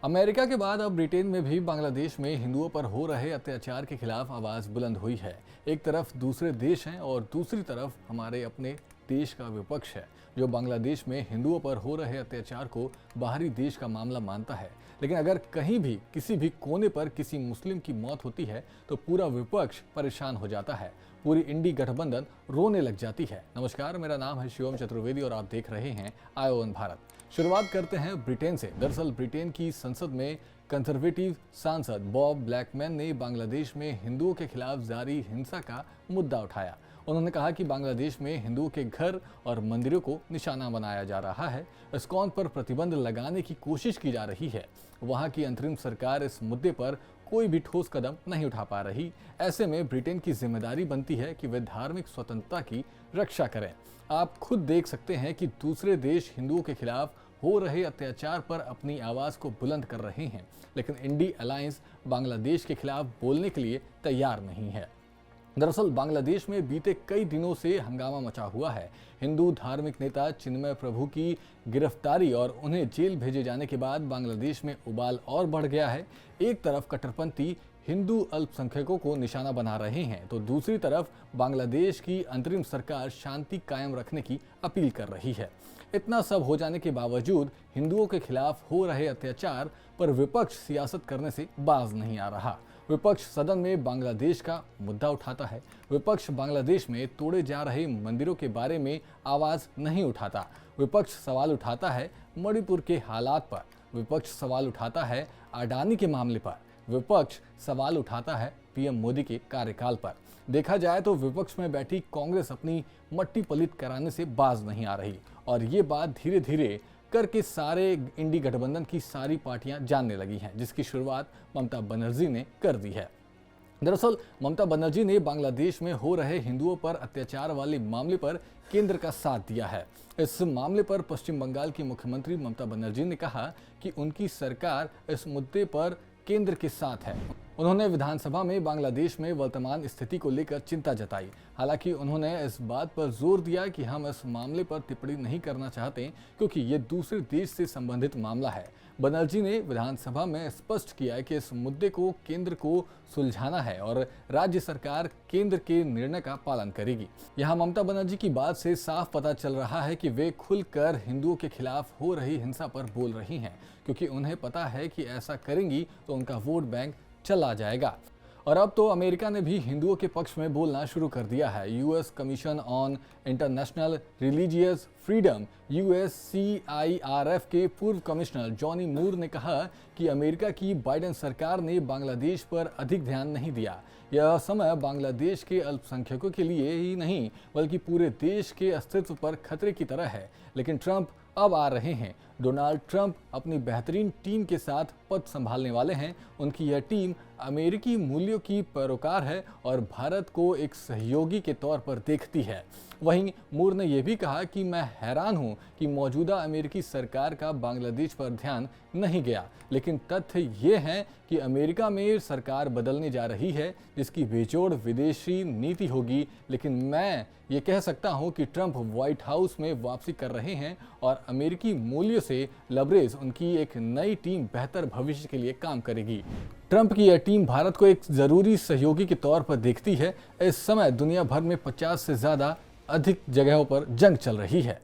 America के बाद अब ब्रिटेन में भी बांग्लादेश में हिंदुओं पर हो रहे अत्याचार के खिलाफ आवाज़ बुलंद हुई है। एक तरफ दूसरे देश हैं और दूसरी तरफ हमारे अपने देश का विपक्ष है जो बांग्लादेश में हिंदुओं पर हो रहे अत्याचार को बाहरी देश का मामला मानता है। लेकिन अगर कहीं भी किसी भी कोने पर किसी मुस्लिम की मौत होती है तो पूरा विपक्ष परेशान हो जाता है, पूरी इंडी गठबंधन रोने लग जाती है। नमस्कार, मेरा नाम है शिवम चतुर्वेदी और आप देख रहे हैं आईओएन भारत। शुरुआत करते हैं ब्रिटेन से। दरअसल ब्रिटेन की संसद में कंजर्वेटिव सांसद बॉब ब्लैकमैन ने बांग्लादेश में हिंदुओं के खिलाफ जारी हिंसा का मुद्दा उठाया। उन्होंने कहा कि बांग्लादेश में हिंदुओं के घर और मंदिरों को निशाना बनाया जा रहा है, इस्कॉन पर प्रतिबंध लगाने की कोशिश की जा रही है। वहां की अंतरिम सरकार इस मुद्दे पर कोई भी ठोस कदम नहीं उठा पा रही। ऐसे में ब्रिटेन की जिम्मेदारी बनती है कि वे धार्मिक स्वतंत्रता की रक्षा करें। आप खुद देख सकते हैं कि दूसरे देश हिंदुओं के खिलाफ हो रहे अत्याचार पर अपनी आवाज़ को बुलंद कर रहे हैं, लेकिन इंडी अलायंस बांग्लादेश के खिलाफ बोलने के लिए तैयार नहीं है। दरअसल बांग्लादेश में बीते कई दिनों से हंगामा मचा हुआ है। हिंदू धार्मिक नेता चिन्मय प्रभु की गिरफ्तारी और उन्हें जेल भेजे जाने के बाद बांग्लादेश में उबाल और बढ़ गया है। एक तरफ कट्टरपंथी हिंदू अल्पसंख्यकों को निशाना बना रहे हैं तो दूसरी तरफ बांग्लादेश की अंतरिम सरकार शांति कायम रखने की अपील कर रही है। इतना सब हो जाने के बावजूद हिंदुओं के खिलाफ हो रहे अत्याचार पर विपक्ष सियासत करने से बाज नहीं आ रहा। विपक्ष सदन में बांग्लादेश का मुद्दा उठाता है। विपक्ष बांग्लादेश में तोड़े जा रहे मंदिरों के बारे में आवाज़ नहीं उठाता। विपक्ष सवाल उठाता है मणिपुर के हालात पर। विपक्ष सवाल उठाता है अडानी के मामले पर। विपक्ष सवाल उठाता है पीएम मोदी के कार्यकाल पर। देखा जाए तो विपक्ष में बैठी कांग्रेस अपनी मट्टी पलित कराने से बाज नहीं आ रही और ये बात धीरे धीरे करके सारे इंडी गठबंधन की सारी पार्टियां जानने लगी हैं, जिसकी शुरुआत ममता बनर्जी ने कर दी है। दरअसल ममता बनर्जी ने बांग्लादेश में हो रहे हिंदुओं पर अत्याचार वाले मामले पर केंद्र का साथ दिया है। इस मामले पर पश्चिम बंगाल की मुख्यमंत्री ममता बनर्जी ने कहा कि उनकी सरकार इस मुद्दे पर केंद्र के साथ है। उन्होंने विधानसभा में बांग्लादेश में वर्तमान स्थिति को लेकर चिंता जताई। हालांकि उन्होंने इस बात पर जोर दिया कि हम इस मामले पर टिप्पणी नहीं करना चाहते क्योंकि ये दूसरे देश से संबंधित मामला है। बनर्जी ने विधानसभा में स्पष्ट किया कि इस मुद्दे को केंद्र को सुलझाना है और राज्य सरकार केंद्र के निर्णय का पालन करेगी। यहाँ ममता बनर्जी की बात से साफ पता चल रहा है कि वे खुलकर हिंदुओं के खिलाफ हो रही हिंसा पर बोल रही हैं, क्योंकि उन्हें पता है कि ऐसा करेंगी तो उनका वोट बैंक चला जाएगा। और अब तो अमेरिका ने भी हिंदुओं के पक्ष में बोलना शुरू कर दिया है। US commission on international religious freedom USCIRF के पूर्व कमिश्नर जॉनी मूर ने कहा कि अमेरिका की बाइडेन सरकार ने बांग्लादेश पर अधिक ध्यान नहीं दिया। यह समय बांग्लादेश के अल्पसंख्यकों के लिए ही नहीं बल्कि पूरे देश के अस्तित्व पर खतरे की तरह है। लेकिन ट्रंप अब आ रहे हैं। डोनाल्ड ट्रंप अपनी बेहतरीन टीम के साथ पद संभालने वाले हैं। उनकी यह टीम अमेरिकी मूल्यों की पैरोकार है और भारत को एक सहयोगी के तौर पर देखती है। वहीं मूर ने यह भी कहा कि मैं हैरान हूं कि मौजूदा अमेरिकी सरकार का बांग्लादेश पर ध्यान नहीं गया, लेकिन तथ्य ये है कि अमेरिका में सरकार बदलने जा रही है जिसकी बेजोड़ विदेशी नीति होगी। लेकिन मैं ये कह सकता हूं कि ट्रंप व्हाइट हाउस में वापसी कर रहे हैं और अमेरिकी मूल्यों से लबरेज उनकी एक नई टीम बेहतर भविष्य के लिए काम करेगी। ट्रंप की यह टीम भारत को एक जरूरी सहयोगी के तौर पर देखती है। इस समय दुनिया भर में 50 से ज़्यादा अधिक जगहों पर जंग चल रही है।